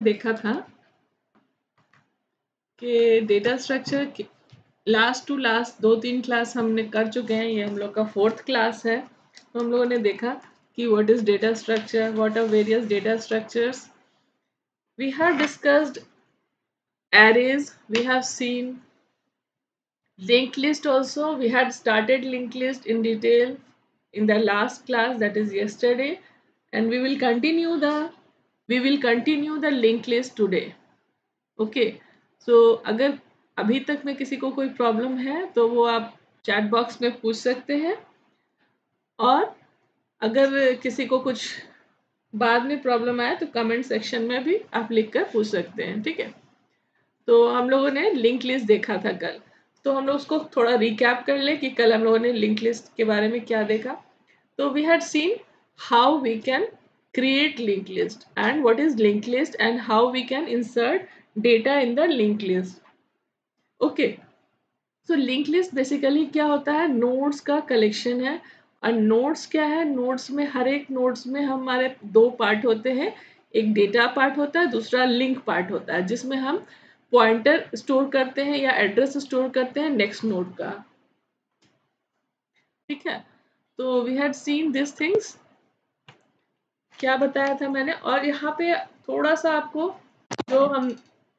देखा था कि data structure last to last 2-3 class हमने कर चुके हैं, ये हम लोग का 4th क्लास है। तो हम लोगों ने देखा कि what is data structure, what are various data structures. We have discussed arrays, we have seen linked list also. We had started linked list in detail in the last class, that is yesterday, and we will continue the linked list today. Okay, so अगर अभी तक में किसी को कोई problem है तो वो आप चैट बॉक्स में पूछ सकते हैं, और अगर किसी को कुछ बाद में प्रॉब्लम आया तो कमेंट सेक्शन में भी आप लिख कर पूछ सकते हैं, ठीक है। तो हम लोगों ने लिंक लिस्ट देखा था कल, तो हम लोग उसको थोड़ा रिकैप कर ले कि कल हम लोगों ने लिंक लिस्ट के बारे में क्या देखा। तो we had seen how we can create linked list and what is linked list and how we can insert data in the linked list. Okay, so link list basically क्या होता है, nodes का कलेक्शन है। और nodes क्या है, nodes में हर एक नोड्स में हमारे दो पार्ट होते हैं, एक डेटा पार्ट होता है, दूसरा लिंक पार्ट होता है, जिसमें हम पॉइंटर स्टोर करते हैं या एड्रेस स्टोर करते हैं नेक्स्ट नोड का, ठीक है। तो we had seen this things, क्या बताया था मैंने। और यहाँ पे थोड़ा सा आपको जो हम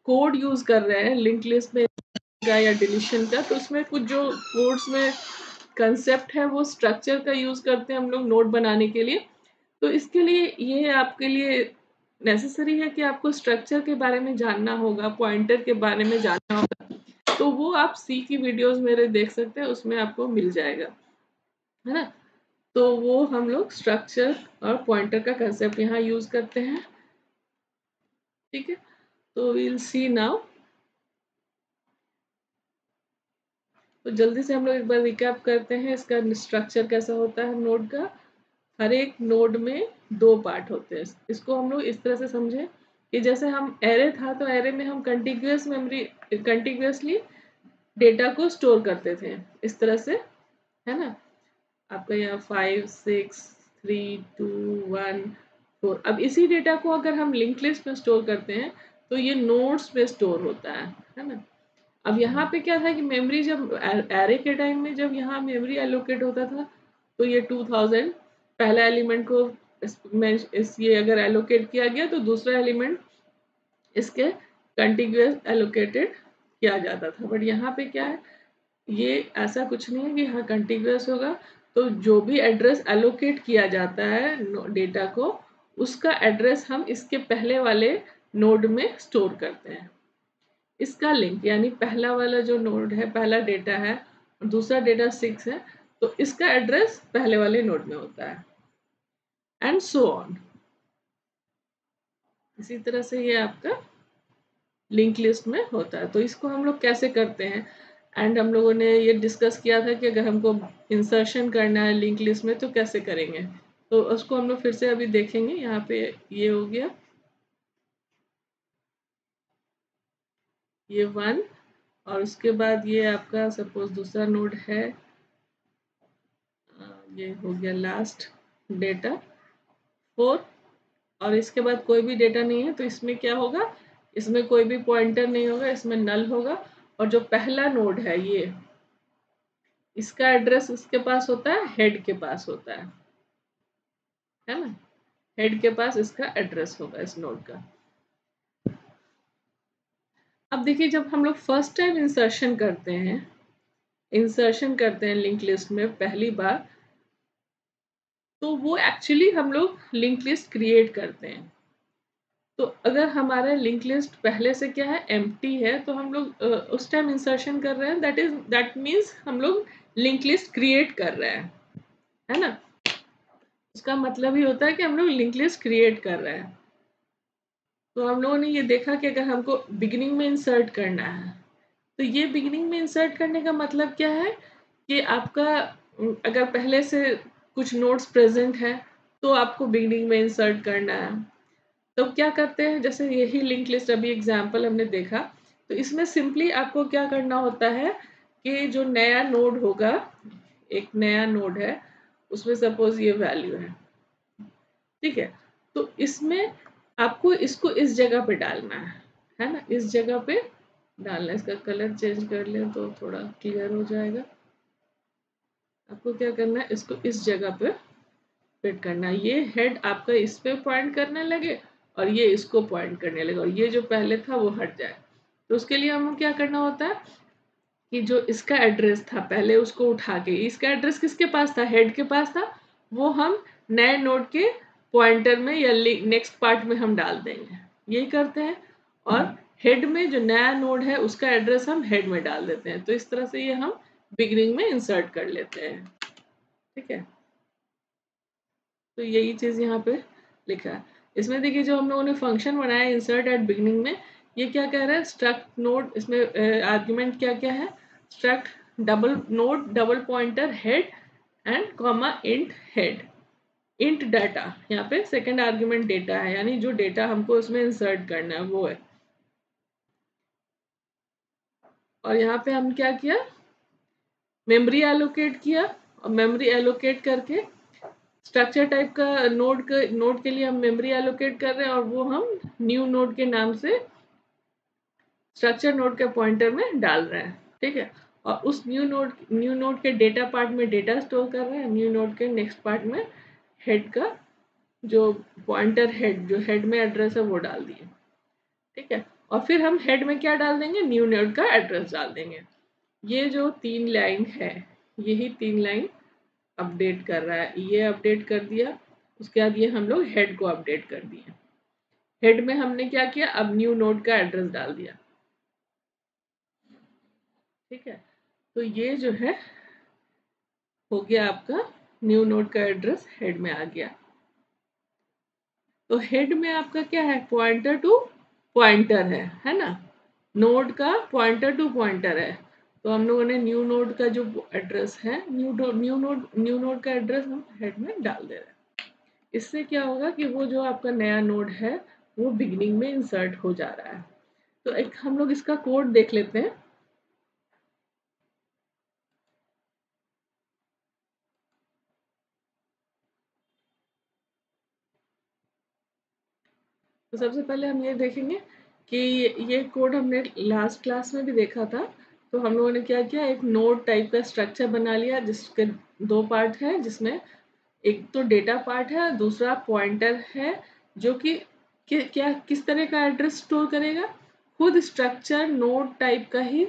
कोड यूज कर रहे हैं लिंक लिस्ट में या डिलीशन का, तो उसमें कुछ जो कोड्स में कंसेप्ट है वो स्ट्रक्चर का यूज करते हैं हम लोग नोड बनाने के लिए। तो इसके लिए ये आपके लिए नेसेसरी है कि आपको स्ट्रक्चर के बारे में जानना होगा, पॉइंटर के बारे में जानना होगा। तो वो आप सी की वीडियोस मेरे देख सकते हैं, उसमें आपको मिल जाएगा, है ना। तो वो हम लोग स्ट्रक्चर और पॉइंटर का कंसेप्ट यहाँ यूज करते हैं, ठीक है। तो वील सी नाउ। तो जल्दी से हम लोग एक बार रिकैप करते हैं इसका स्ट्रक्चर कैसा होता है नोड का। हर एक नोड में दो पार्ट होते हैं। इसको हम लोग इस तरह से समझे कि जैसे हम एरे था तो एरे में हम कंटिन्यूअसली डेटा को स्टोर करते थे इस तरह से, है ना। आपका यहाँ 5 6 3 2 1 4। अब इसी डेटा को अगर हम लिंक लिस्ट में स्टोर करते हैं तो ये नोड्स में स्टोर होता है ना। अब यहाँ पे क्या था कि मेमोरी जब एरे के टाइम में जब यहाँ मेमोरी एलोकेट होता था तो ये 2000 पहला एलिमेंट को ये अगर एलोकेट किया गया तो दूसरा एलिमेंट इसके कंटिन्यूअस एलोकेटेड किया जाता था। बट यहाँ पे क्या है, ये ऐसा कुछ नहीं है कि हाँ कंटिन्यूअस होगा। तो जो भी एड्रेस एलोकेट किया जाता है डेटा को, उसका एड्रेस हम इसके पहले वाले नोड में स्टोर करते हैं। इसका लिंक यानी पहला वाला जो नोड है, पहला डेटा है और दूसरा डेटा 6 है, तो इसका एड्रेस पहले वाले नोड में होता है, एंड सो ऑन। इसी तरह से ये आपका लिंक लिस्ट में होता है। तो इसको हम लोग कैसे करते हैं, एंड हम लोगों ने ये डिस्कस किया था कि अगर हमको इंसर्शन करना है लिंक लिस्ट में तो कैसे करेंगे। तो उसको हम लोग फिर से अभी देखेंगे। यहाँ पे ये हो गया, ये 1, और उसके बाद ये आपका सपोज दूसरा नोड है, ये हो गया लास्ट डेटा 4, और इसके बाद कोई भी डेटा नहीं है तो इसमें क्या होगा, इसमें कोई भी पॉइंटर नहीं होगा, इसमें नल होगा। और जो पहला नोड है ये, इसका एड्रेस इसके पास होता है, हेड के पास होता है ना। हेड के पास इसका एड्रेस होगा इस नोड का। अब देखिए जब हम लोग फर्स्ट टाइम इंसर्शन करते हैं लिंक लिस्ट में पहली बार, तो वो एक्चुअली हम लोग लिंक लिस्ट क्रिएट करते हैं। तो अगर हमारा लिंक लिस्ट पहले से क्या है, एम्प्टी है, तो हम लोग उस टाइम इंसर्शन कर रहे हैं, दैट मीन्स हम लोग लिंक लिस्ट क्रिएट कर रहे हैं, है ना। उसका मतलब ही होता है कि हम लोग लिंक लिस्ट क्रिएट कर रहे हैं। तो हम लोगों ने ये देखा कि अगर हमको बिगिनिंग में इंसर्ट करना है, तो ये बिगिनिंग में इंसर्ट करने का मतलब क्या है कि आपका अगर पहले से कुछ नोट्स प्रेजेंट है तो आपको बिगिनिंग में इंसर्ट करना है। तो क्या करते हैं, जैसे यही लिंक लिस्ट अभी एग्जांपल हमने देखा, तो इसमें सिंपली आपको क्या करना होता है कि जो नया नोड होगा, एक नया नोड है, उसमें सपोज ये वैल्यू है, ठीक है। तो इसमें आपको इसको इस जगह पे डालना है ना, इस जगह पे डालना है। इसका कलर चेंज कर लें तो थोड़ा क्लियर हो जाएगा। आपको क्या करना है, इसको इस जगह पे फिट करना है। ये हेड आपका इस पे पॉइंट करने लगे और ये इसको पॉइंट करने लगे, और ये जो पहले था वो हट जाए। तो उसके लिए हमें क्या करना होता है कि जो इसका एड्रेस था पहले उसको उठा के, इसका एड्रेस किसके पास था, हेड के पास था, वो हम नए नोड के पॉइंटर में या नेक्स्ट पार्ट में हम डाल देंगे, यही करते हैं। और हेड में जो नया नोड है उसका एड्रेस हम हेड में डाल देते हैं। तो इस तरह से ये हम बिगिनिंग में इंसर्ट कर लेते हैं। ठीक है, तो यही चीज यहाँ पे लिखा है। इसमें देखिए जो हम लोगों ने फंक्शन बनाया इंसर्ट एट बिगिनिंग में, ये क्या कह रहा है, स्ट्रक्ट नोड, इसमें आर्ग्यूमेंट क्या क्या है, struct double node double pointer head and comma int head, int data, यहाँ पे सेकंड आर्ग्यूमेंट डेटा है, यानी जो डेटा हमको उसमें इंसर्ट करना है वो है। और यहाँ पे हम क्या किया, मेमोरी एलोकेट किया, और मेमोरी एलोकेट करके स्ट्रक्चर टाइप का नोड के लिए हम मेमोरी एलोकेट कर रहे हैं, और वो हम न्यू नोड के नाम से स्ट्रक्चर नोड के पॉइंटर में डाल रहे हैं। ठीक है, और उस न्यू नोड के डेटा पार्ट में डेटा स्टोर कर रहे हैं, न्यू नोड के नेक्स्ट पार्ट में हेड का जो पॉइंटर हेड, जो हेड में एड्रेस है वो डाल दिए। ठीक है, और फिर हम हेड में क्या डाल देंगे, न्यू नोड का एड्रेस डाल देंगे। ये जो 3 लाइन है, यही 3 लाइन अपडेट कर रहा है, ये अपडेट कर दिया। उसके बाद ये हम लोग हेड को अपडेट कर दिए। हेड में हमने क्या किया, अब न्यू नोड का एड्रेस डाल दिया। ठीक है, तो ये जो है हो गया आपका न्यू नोड का एड्रेस हेड में आ गया। तो हेड में आपका क्या है, पॉइंटर टू पॉइंटर है ना, नोड का पॉइंटर टू पॉइंटर है। तो हम लोगों ने न्यू नोड का जो एड्रेस है, न्यू नोड का एड्रेस हम हेड में डाल दे रहे हैं। इससे क्या होगा कि वो जो आपका नया नोड है वो बिगनिंग में इंसर्ट हो जा रहा है। तो एक हम लोग इसका कोड देख लेते हैं। तो सबसे पहले हम ये देखेंगे कि ये कोड हमने लास्ट क्लास में भी देखा था। तो हम लोगों ने क्या किया, एक नोड टाइप का स्ट्रक्चर बना लिया जिसके 2 पार्ट है, जिसमें एक तो डेटा पार्ट है, दूसरा पॉइंटर है, जो कि क्या किस तरह का एड्रेस स्टोर करेगा, खुद स्ट्रक्चर नोड टाइप का ही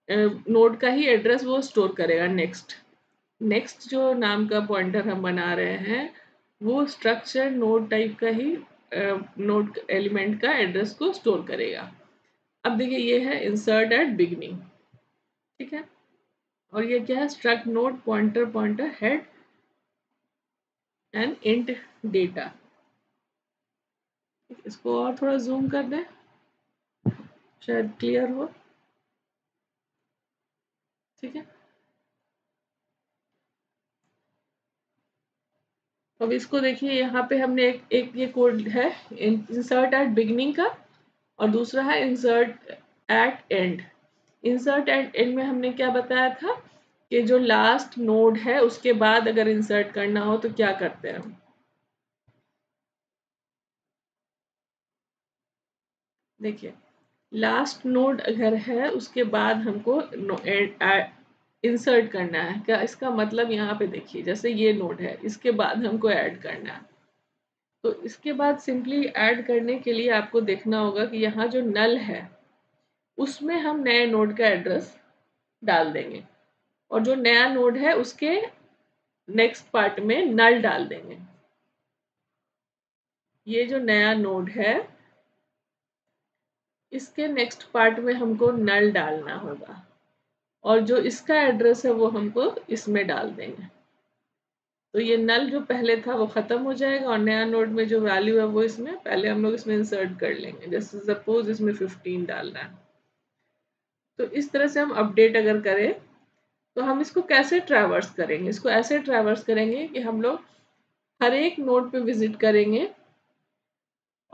नोड का ही एड्रेस वो स्टोर करेगा। नेक्स्ट जो नाम का पॉइंटर हम बना रहे हैं वो स्ट्रक्चर नोड टाइप का ही नोड एलिमेंट का एड्रेस को स्टोर करेगा। अब देखिए ये है इंसर्ट एट बिगनिंग। ठीक है, और ये क्या है, struct node pointer head and int data. इसको और थोड़ा जूम कर दें, शायद क्लियर हो। ठीक है, अब इसको देखिए, यहाँ पे हमने एक ये कोड है इंसर्ट एट बिगनिंग का, और दूसरा है insert at end. Insert at end में हमने क्या बताया था कि जो लास्ट नोड है उसके बाद अगर इंसर्ट करना हो तो क्या करते हैं हम। देखिए, लास्ट नोड अगर है उसके बाद हमको इंसर्ट करना है, क्या इसका मतलब, यहाँ पे देखिए जैसे ये नोड है इसके बाद हमको ऐड करना है। तो इसके बाद सिंपली ऐड करने के लिए आपको देखना होगा कि यहाँ जो नल है उसमें हम नए नोड का एड्रेस डाल देंगे, और जो नया नोड है उसके नेक्स्ट पार्ट में नल डाल देंगे। ये जो नया नोड है इसके नेक्स्ट पार्ट में हमको नल डालना होगा, और जो इसका एड्रेस है वो हमको इसमें डाल देंगे। तो ये नल जो पहले था वो खत्म हो जाएगा, और नया नोड में जो वैल्यू है वो इसमें पहले हम लोग इसमें इंसर्ट कर लेंगे। जैसे सपोज इसमें 15 डालना है, तो इस तरह से हम अपडेट अगर करें तो हम इसको कैसे ट्रैवर्स करेंगे, इसको ऐसे ट्रैवर्स करेंगे कि हम लोग हर एक नोड पे विजिट करेंगे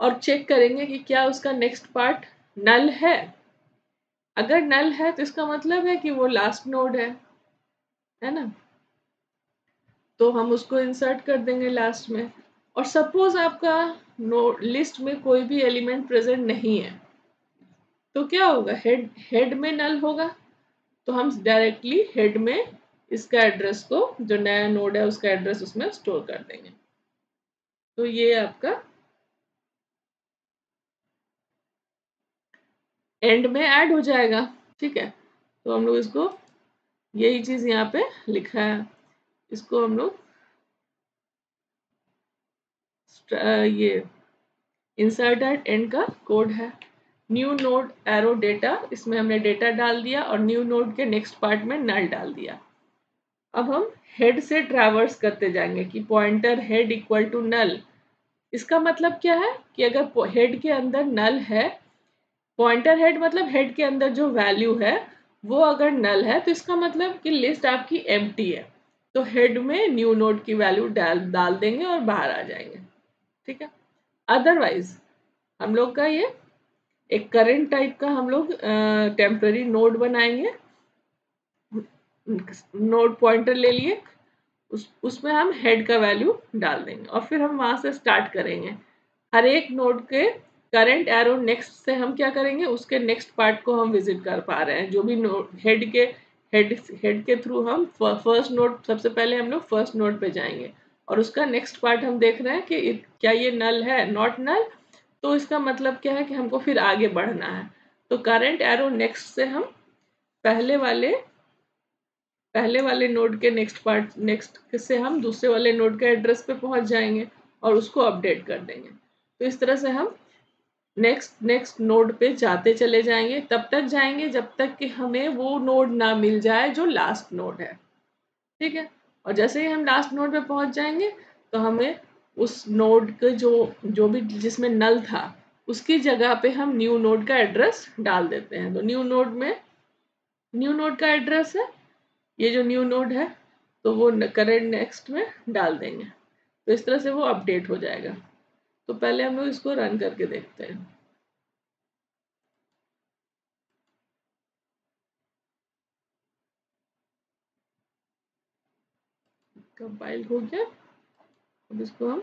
और चेक करेंगे कि क्या उसका नेक्स्ट पार्ट नल है। अगर नल है तो इसका मतलब है कि वो लास्ट नोड है ना, तो हम उसको इंसर्ट कर देंगे लास्ट में। और सपोज आपका नोड लिस्ट में कोई भी एलिमेंट प्रेजेंट नहीं है तो क्या होगा, हेड में नल होगा, तो हम डायरेक्टली हेड में इसका एड्रेस को, जो नया नोड है उसका एड्रेस उसमें स्टोर कर देंगे। तो ये आपका एंड में ऐड हो जाएगा। ठीक है, तो हम लोग इसको, यही चीज यहाँ पे लिखा है, इसको हम लोग ये इंसर्ट एट एंड का कोड है। न्यू नोड एरो डेटा, इसमें हमने डेटा डाल दिया और न्यू नोड के नेक्स्ट पार्ट में नल डाल दिया। अब हम हेड से ट्रैवर्स करते जाएंगे कि pointer head equal to null. इसका मतलब क्या है कि अगर हेड के अंदर नल है, पॉइंटर हेड मतलब हेड के अंदर जो वैल्यू है वो अगर नल है तो इसका मतलब कि लिस्ट आपकी एम्प्टी है, तो हेड में न्यू नोड की वैल्यू डाल देंगे और बाहर आ जाएंगे। ठीक है, अदरवाइज हम लोग का ये एक करंट टाइप का हम लोग टेम्पररी नोड बनाएंगे। नोड पॉइंटर ले लिए, उसमें हम हेड का वैल्यू डाल देंगे और फिर हम वहां से स्टार्ट करेंगे। हर एक नोड के करंट एरो नेक्स्ट से हम क्या करेंगे, उसके नेक्स्ट पार्ट को हम विजिट कर पा रहे हैं। जो भी नोड हेड के थ्रू हम फर्स्ट नोड, सबसे पहले हम लोग फर्स्ट नोड पे जाएंगे और उसका नेक्स्ट पार्ट हम देख रहे हैं कि क्या ये नल है, नॉट नल, तो इसका मतलब क्या है कि हमको फिर आगे बढ़ना है। तो करंट एरो नेक्स्ट से हम पहले वाले नोड के नेक्स्ट से हम दूसरे वाले नोड के एड्रेस पे पहुंच जाएंगे और उसको अपडेट कर देंगे। तो इस तरह से हम नेक्स्ट नोड पे जाते चले जाएंगे, तब तक जाएंगे जब तक कि हमें वो नोड ना मिल जाए जो लास्ट नोड है। ठीक है, और जैसे ही हम लास्ट नोड पे पहुंच जाएंगे तो हमें उस नोड के जो भी जिसमें नल था उसकी जगह पे हम न्यू नोड का एड्रेस डाल देते हैं। तो न्यू नोड का एड्रेस है ये, जो न्यू नोड है तो वो करंट नेक्स्ट में डाल देंगे, तो इस तरह से वो अपडेट हो जाएगा। तो पहले हम लोग इसको रन करके देखते हैं। कंपाइल हो गया, अब इसको हम,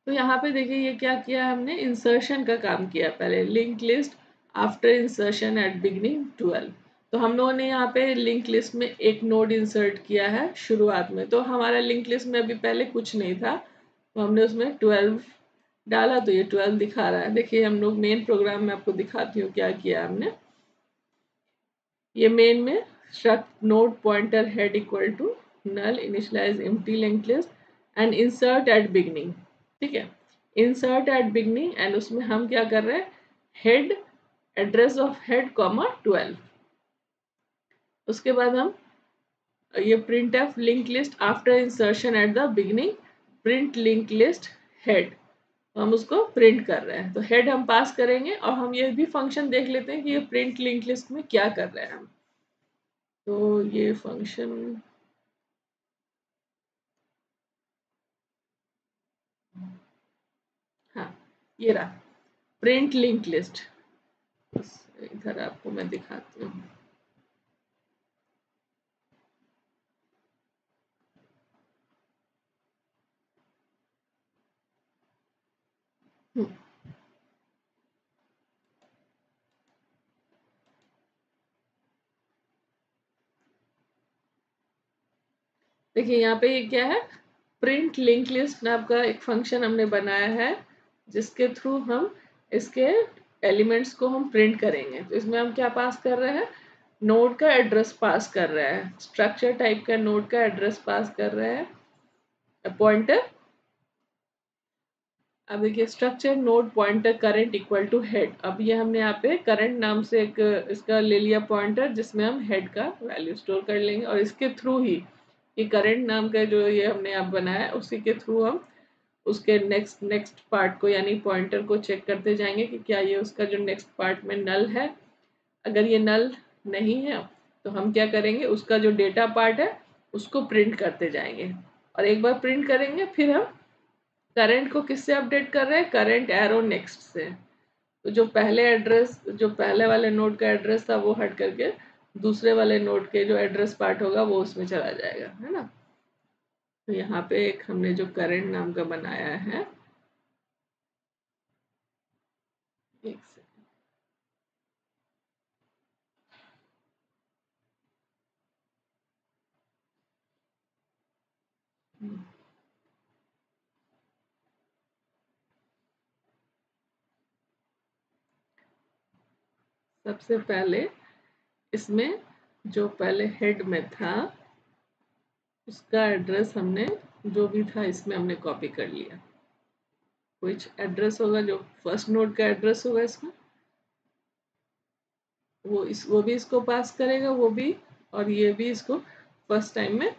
तो यहाँ पे देखिए ये क्या किया हमने, इंसर्शन का काम किया। पहले link list after insertion at beginning 12, तो हम लोगों ने यहाँ पे लिंक लिस्ट में एक नोड इंसर्ट किया है शुरुआत में। तो हमारा लिंक लिस्ट में अभी पहले कुछ नहीं था, तो हमने उसमें 12 डाला तो ये 12 दिखा रहा है। देखिए हम लोग मेन प्रोग्राम में आपको दिखाती हूँ क्या किया हमने। ये मेन में struct node pointer head equal to null initialize empty linked list and insert at beginning। ठीक है, insert at beginning and उसमें हम क्या कर रहे हैं, head address of head comma 12। उसके बाद हम ये printf linked list after insertion at the beginning print linked list head, हम उसको प्रिंट कर रहे हैं। तो हेड हम पास करेंगे और हम ये भी फंक्शन देख लेते हैं कि ये प्रिंट लिंक लिस्ट में क्या कर रहे हैं हम। तो ये फंक्शन, हाँ ये रहा प्रिंट लिंक लिस्ट, इधर आपको मैं दिखाती हूँ। देखिए यहाँ पे ये क्या है, प्रिंट लिंक लिस्ट नाम का एक फंक्शन हमने बनाया है जिसके थ्रू हम इसके एलिमेंट्स को हम प्रिंट करेंगे। तो इसमें हम क्या पास कर रहे हैं, नोड का एड्रेस पास कर रहे हैं, स्ट्रक्चर टाइप का नोड का एड्रेस पास कर रहे हैं, पॉइंटर। अब देखिए structure node pointer current equal to head, अब ये हमने यहाँ पे करंट नाम से एक इसका ले लिया पॉइंटर जिसमें हम हेड का वैल्यू स्टोर कर लेंगे और इसके थ्रू ही ये करंट नाम का जो ये हमने आप बनाया उसी के थ्रू हम उसके नेक्स्ट पार्ट को यानी पॉइंटर को चेक करते जाएंगे कि क्या ये उसका जो नेक्स्ट पार्ट में नल है। अगर ये नल नहीं है तो हम क्या करेंगे, उसका जो डेटा पार्ट है उसको प्रिंट करते जाएंगे और एक बार प्रिंट करेंगे फिर हम करंट को किससे अपडेट कर रहे हैं, करंट एरो नेक्स्ट से। तो जो पहले वाले नोड का एड्रेस था वो हट करके दूसरे वाले नोड के जो एड्रेस पार्ट होगा वो उसमें चला जाएगा, है ना। तो यहाँ पे एक हमने जो करंट नाम का बनाया है, एक सेकंड, सबसे पहले इसमें जो पहले हेड में था उसका एड्रेस हमने जो भी था इसमें हमने कॉपी कर लिया। कुछ एड्रेस होगा जो फर्स्ट नोड का एड्रेस होगा इसमें, वो भी इसको पास करेगा, वो भी, और ये भी इसको फर्स्ट टाइम में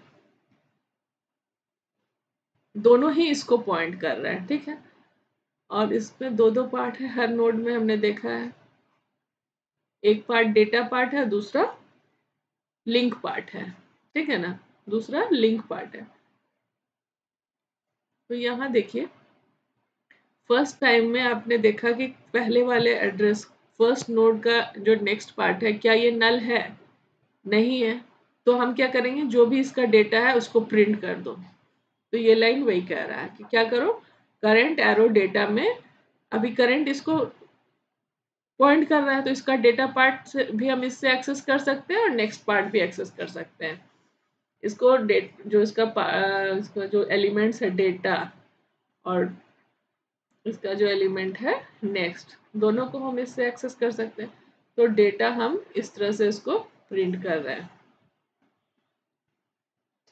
दोनों ही इसको पॉइंट कर रहा है। ठीक है, और इसमें दो दो पार्ट है हर नोड में, हमने देखा है। एक पार्ट डेटा पार्ट है, दूसरा लिंक पार्ट है। ठीक है ना, दूसरा लिंक पार्ट है। तो यहाँ देखिए फर्स्ट टाइम में आपने देखा कि पहले वाले एड्रेस फर्स्ट नोड का जो नेक्स्ट पार्ट है, क्या ये नल है? नहीं है। तो हम क्या करेंगे, जो भी इसका डेटा है उसको प्रिंट कर दो। तो ये लाइन वही कह रहा है कि क्या करो, करंट एरो डेटा में, अभी करंट इसको पॉइंट कर रहा है तो इसका डेटा पार्ट से भी हम इससे एक्सेस कर सकते हैं और नेक्स्ट पार्ट भी एक्सेस कर सकते हैं। इसको जो इसका जो एलिमेंट्स है डेटा और इसका जो एलिमेंट है नेक्स्ट, दोनों को हम इससे एक्सेस कर सकते हैं। तो डेटा हम इस तरह से इसको प्रिंट कर रहे हैं।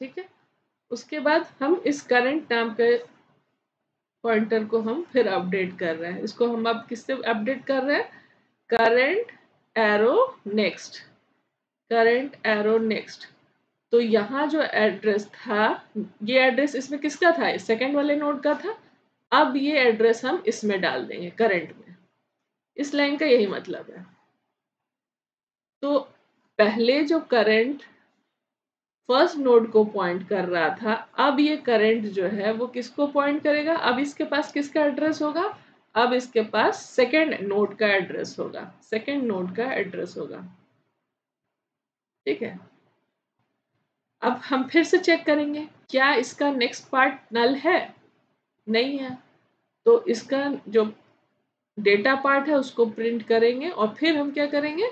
ठीक है, उसके बाद हम इस करंट नाम के पॉइंटर को हम फिर अपडेट कर रहे हैं। इसको हम अब किससे अपडेट कर रहे हैं, current arrow next, current arrow next. तो यहाँ जो एड्रेस था, ये एड्रेस इसमें किसका था, सेकंड वाले नोड का था। अब ये एड्रेस हम इसमें डाल देंगे करंट में। इस लाइन का यही मतलब है। तो पहले जो करंट फर्स्ट नोड को पॉइंट कर रहा था, अब ये करंट जो है वो किसको पॉइंट करेगा, अब इसके पास किसका एड्रेस होगा, अब इसके पास सेकंड नोड का एड्रेस होगा, सेकंड नोड का एड्रेस होगा। ठीक है, अब हम फिर से चेक करेंगे क्या इसका नेक्स्ट पार्ट नल है, नहीं है। तो इसका जो डेटा पार्ट है उसको प्रिंट करेंगे और फिर हम क्या करेंगे,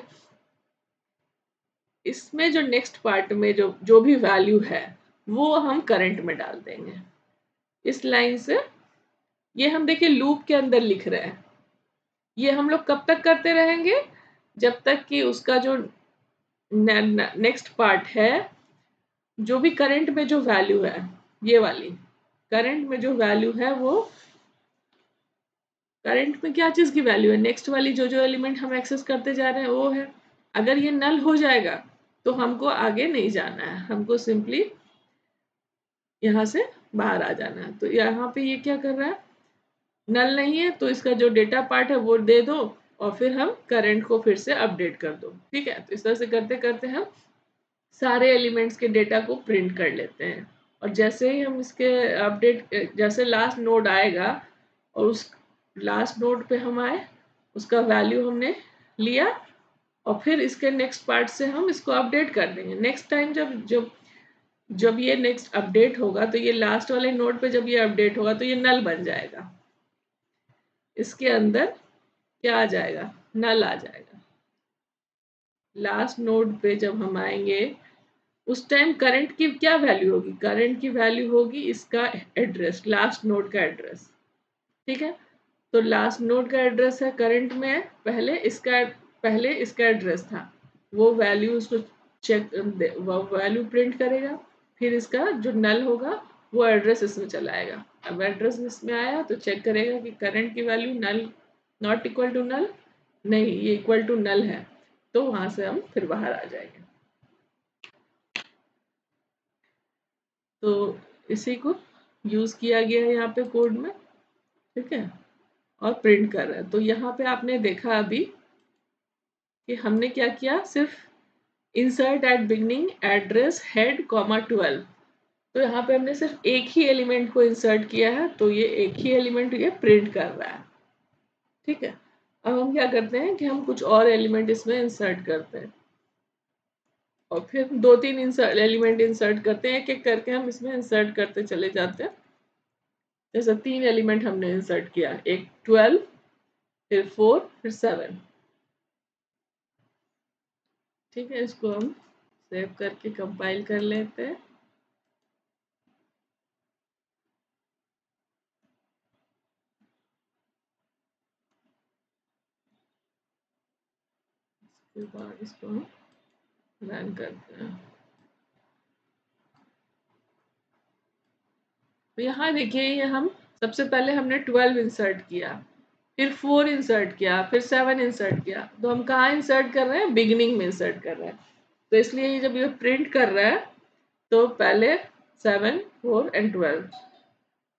इसमें जो नेक्स्ट पार्ट में जो भी वैल्यू है वो हम करंट में डाल देंगे। इस लाइन से ये हम देखिए लूप के अंदर लिख रहे हैं। ये हम लोग कब तक करते रहेंगे, जब तक कि उसका जो नेक्स्ट पार्ट है, जो भी करंट में जो वैल्यू है, ये वाली करंट में जो वैल्यू है, वो करंट में क्या चीज की वैल्यू है, नेक्स्ट वाली जो जो एलिमेंट हम एक्सेस करते जा रहे हैं वो है। अगर ये नल हो जाएगा तो हमको आगे नहीं जाना है, हमको सिंपली यहाँ से बाहर आ जाना है। तो यहाँ पे ये क्या कर रहा है, नल नहीं है तो इसका जो डेटा पार्ट है वो दे दो और फिर हम करंट को फिर से अपडेट कर दो। ठीक है, तो इस तरह से करते करते हम सारे एलिमेंट्स के डेटा को प्रिंट कर लेते हैं। और जैसे ही हम इसके अपडेट, जैसे लास्ट नोड आएगा और उस लास्ट नोड पे हम आए, उसका वैल्यू हमने लिया और फिर इसके नेक्स्ट पार्ट से हम इसको अपडेट कर देंगे। नेक्स्ट टाइम जब जब जब ये नेक्स्ट अपडेट होगा तो ये लास्ट वाले नोड पे जब ये अपडेट होगा तो ये नल बन जाएगा, इसके अंदर क्या आ जाएगा, नल आ जाएगा। लास्ट नोड पे जब हम आएंगे उस टाइम करंट की क्या वैल्यू होगी, करंट की वैल्यू होगी इसका एड्रेस, लास्ट नोड का एड्रेस। ठीक है, तो लास्ट नोड का एड्रेस है करंट में, पहले इसका एड्रेस था, वो वैल्यू उसको चेक, वो वैल्यू प्रिंट करेगा। फिर इसका जो नल होगा वो एड्रेस इसमें चला आएगा। अब एड्रेस इसमें आया तो चेक करेगा कि करंट की value null not equal to null, नहीं ये इक्वल टू नल है, तो वहां से हम फिर बाहर आ जाएंगे। तो इसी को यूज किया गया है यहाँ पे कोड में। ठीक है, और प्रिंट कर रहा है। तो यहाँ पे आपने देखा अभी कि हमने क्या किया, सिर्फ insert at beginning address head comma 12। तो यहाँ पे हमने सिर्फ एक ही एलिमेंट को इंसर्ट किया है, तो ये एक ही एलिमेंट ये प्रिंट कर रहा है। ठीक है, अब हम क्या करते हैं कि हम कुछ और एलिमेंट इसमें इंसर्ट करते हैं। और फिर 2-3 एलिमेंट इंसर्ट करते हैं, एक एक करके हम इसमें इंसर्ट करते चले जाते हैं। जैसे 3 एलिमेंट हमने इंसर्ट किया, एक 12, फिर 4, फिर 7। ठीक है, इसको हम सेव करके कंपाइल कर लेते हैं। इसके बाद इसको हम रन करते हैं। तो यहाँ देखिए, ये हम सबसे पहले हमने 12 इंसर्ट किया, फिर 4 इंसर्ट किया, फिर 7 इंसर्ट किया। तो हम कहाँ इंसर्ट कर रहे हैं? बिगिनिंग में इंसर्ट कर रहे हैं। तो इसलिए ये जब ये प्रिंट कर रहा है तो पहले 7, 4 एंड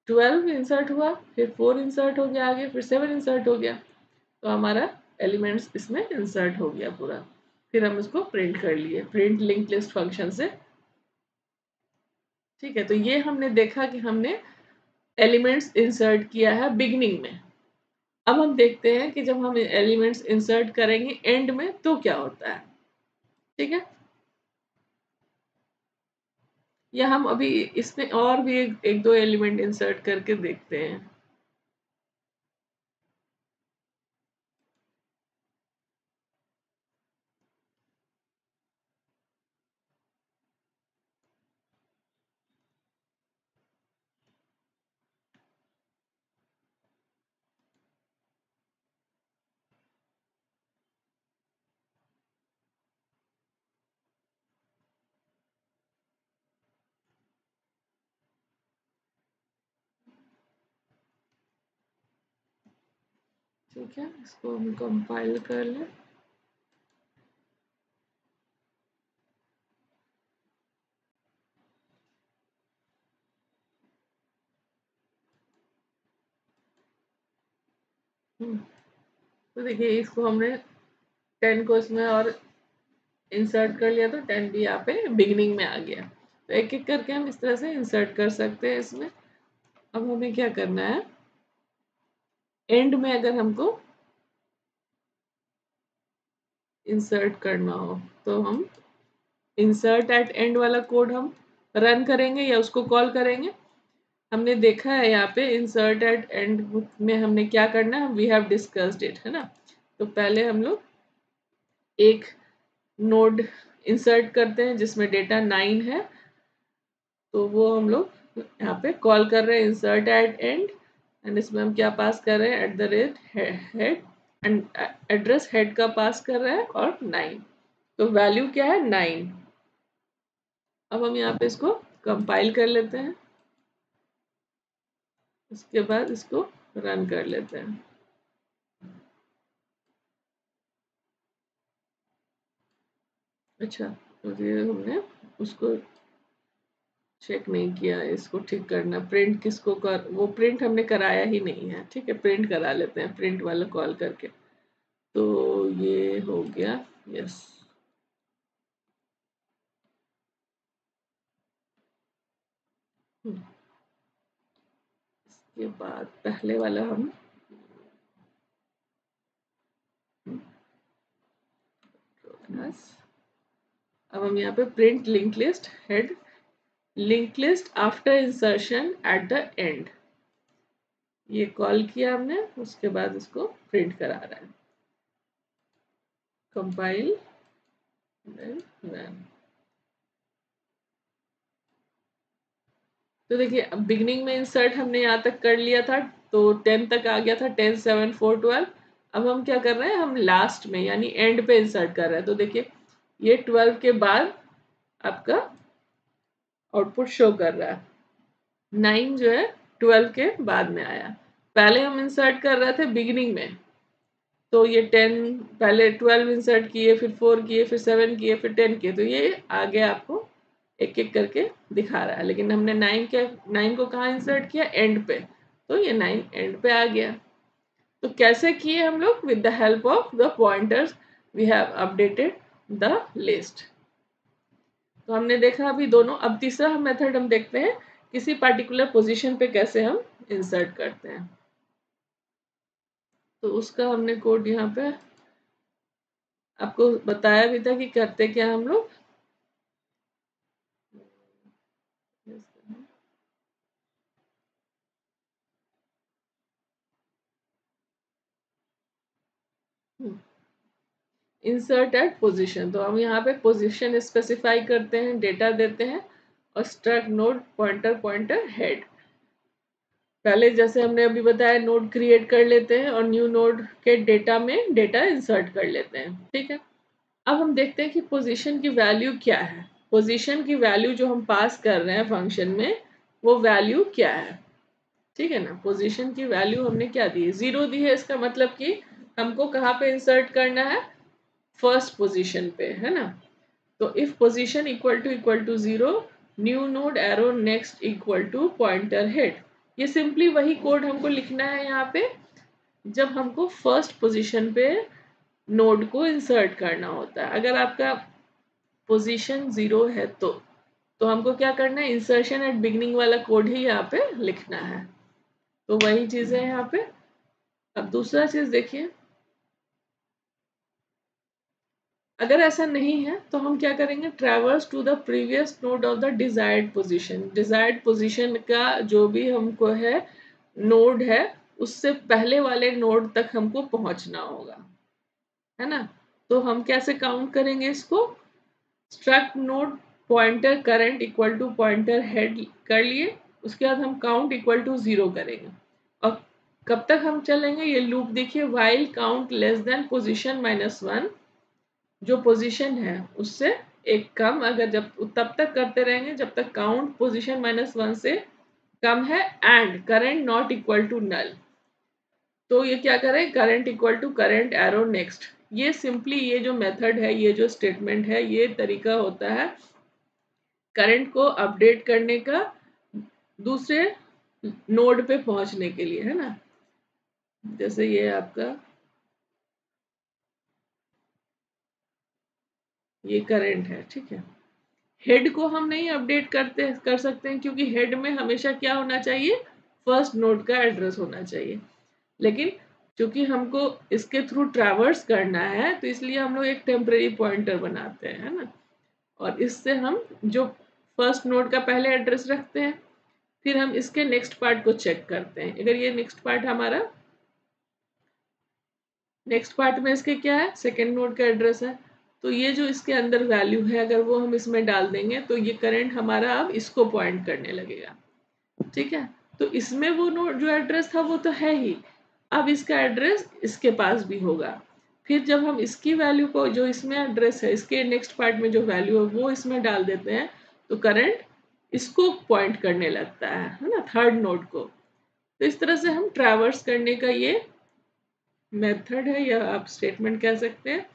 12 इंसर्ट हुआ, फिर 4 इंसर्ट हो गया आगे, फिर 7 इंसर्ट हो गया। तो हमारा एलिमेंट्स इसमें इंसर्ट हो गया पूरा। फिर हम इसको प्रिंट कर लिए प्रिंट लिंक लिस्ट फंक्शन से। ठीक है, तो ये हमने देखा कि हमने एलिमेंट्स इंसर्ट किया है बिगिनिंग में। अब हम देखते हैं कि जब हम एलिमेंट्स इंसर्ट करेंगे एंड में तो क्या होता है। ठीक है, या हम अभी इसमें और भी एक दो एलिमेंट इंसर्ट करके देखते हैं। ठीक है, इसको हम कंपाइल कर लें। तो देखिए, इसको हमने 10 को इसमें और इंसर्ट कर लिया, तो 10 भी यहाँ पे बिगिनिंग में आ गया। तो एक एक करके हम इस तरह से इंसर्ट कर सकते हैं इसमें। अब हमें क्या करना है, एंड में अगर हमको इंसर्ट करना हो तो हम इंसर्ट एट एंड वाला कोड हम रन करेंगे या उसको कॉल करेंगे। हमने देखा है यहाँ पे इंसर्ट एट एंड में हमने क्या करना है, वी हैव डिस्कस्ड इट, है ना। तो पहले हम लोग एक नोड इंसर्ट करते हैं जिसमें डेटा 9 है, तो वो हम लोग यहाँ पे कॉल कर रहे हैं इंसर्ट एट एंड, एंड इसमें हम क्या पास कर रहे हैं, @ हेड, एंड एड्रेस हेड का पास कर रहे हैं और 9। तो वैल्यू क्या है, 9। अब हम यहाँ पे इसको कंपाइल कर लेते हैं, उसके बाद इसको रन कर लेते हैं। अच्छा, तो ये हमने उसको चेक नहीं किया, इसको ठीक करना, प्रिंट किसको कर, वो प्रिंट हमने कराया ही नहीं है। ठीक है, प्रिंट करा लेते हैं प्रिंट वाला कॉल करके। तो ये हो गया, यस। इसके बाद पहले वाला हम अब हम यहाँ पे print link list head link list after insertion at the end, ये कॉल किया हमने, उसके बाद इसको प्रिंट करा रहा है। Compile then run. तो देखिए, अब बिगनिंग में इंसर्ट हमने यहाँ तक कर लिया था, तो 10 तक आ गया था, 10, 7, 4, 12। अब हम क्या कर रहे हैं, हम लास्ट में यानी एंड पे इंसर्ट कर रहे हैं। तो देखिए, ये 12 के बाद आपका आउटपुट शो कर रहा है, 9 जो है 12 के बाद में आया। पहले हम इंसर्ट कर रहे थे बिगिनिंग में, तो ये 10, पहले 12 इंसर्ट किए, फिर 4 किए, फिर 7 किए, फिर 10 किए, तो ये आगे आपको एक एक करके दिखा रहा है। लेकिन हमने 9 को कहाँ इंसर्ट किया, एंड पे, तो ये 9 एंड पे आ गया। तो कैसे किए हम लोग, with the help of the pointers we have updated the list. तो हमने देखा अभी दोनों। अब तीसरा मेथड हम देखते हैं, किसी पर्टिकुलर पोजीशन पे कैसे हम इंसर्ट करते हैं। तो उसका हमने कोड यहाँ पे आपको बताया भी था कि करते क्या हम लोग। इंसर्ट एट पोजीशन, तो हम यहाँ पे पोजीशन स्पेसिफाई करते हैं, डेटा देते हैं, और struct node pointer pointer head. पहले जैसे हमने अभी बताया नोड क्रिएट कर लेते हैं और न्यू नोड के डेटा में डेटा इंसर्ट कर लेते हैं। ठीक है, अब हम देखते हैं कि पोजीशन की वैल्यू क्या है। पोजीशन की वैल्यू जो हम पास कर रहे हैं फंक्शन में, वो वैल्यू क्या है। ठीक है ना, पोजीशन की वैल्यू हमने क्या दी है, 0 दी है। इसका मतलब कि हमको कहाँ पे इंसर्ट करना है, फर्स्ट पोजीशन पे, है ना। तो if position equal to 0, new node arrow next equal to pointer head. ये सिंपली वही कोड हमको लिखना है यहाँ पे जब हमको फर्स्ट पोजीशन पे नोड को इंसर्ट करना होता है। अगर आपका पोजीशन 0 है तो हमको क्या करना है, इंसर्शन एट बिगनिंग वाला कोड ही यहाँ पे लिखना है। तो वही चीज है यहाँ पे। अब दूसरा चीज देखिए, अगर ऐसा नहीं है तो हम क्या करेंगे, traverse to the previous node of the desired position. Desired position का जो भी हमको है नोड है, उससे पहले वाले नोड तक हमको पहुंचना होगा, है ना। तो हम कैसे काउंट करेंगे इसको, struct node pointer current equal to pointer head कर लिए, उसके बाद हम काउंट इक्वल टू 0 करेंगे। और कब तक हम चलेंगे ये लूप, देखिए, while count less than position -1, जो पोजीशन है उससे एक कम, अगर जब तब तक करते रहेंगे जब तक काउंट पोजीशन -1 से कम है, and current not equal to null. तो ये क्या करें, current equal to current arrow next. ये सिंपली ये जो मेथड है, ये जो स्टेटमेंट है, ये तरीका होता है करंट को अपडेट करने का दूसरे नोड पे पहुंचने के लिए, है ना। जैसे ये आपका ये करंट है, ठीक है। हेड को हम नहीं अपडेट कर सकते हैं, क्योंकि हेड में हमेशा क्या होना चाहिए, फर्स्ट नोड का एड्रेस होना चाहिए। लेकिन क्योंकि हमको इसके थ्रू ट्रैवर्स करना है, तो इसलिए हम लोग एक टेम्परेरी पॉइंटर बनाते हैं, है ना। और इससे हम जो फर्स्ट नोड का पहले एड्रेस रखते हैं, फिर हम इसके नेक्स्ट पार्ट को चेक करते हैं। अगर ये नेक्स्ट पार्ट हमारा, नेक्स्ट पार्ट में इसके क्या है, सेकेंड नोड का एड्रेस है, तो ये जो इसके अंदर वैल्यू है अगर वो हम इसमें डाल देंगे तो ये करंट हमारा अब इसको पॉइंट करने लगेगा। ठीक है, तो इसमें वो नोड जो एड्रेस था वो तो है ही, अब इसका एड्रेस इसके पास भी होगा। फिर जब हम इसकी वैल्यू को, जो इसमें एड्रेस है, इसके नेक्स्ट पार्ट में जो वैल्यू है वो इसमें डाल देते हैं, तो करंट इसको पॉइंट करने लगता है ना, थर्ड नोड को। तो इस तरह से हम ट्रैवर्स करने का ये मेथड है, या आप स्टेटमेंट कह सकते हैं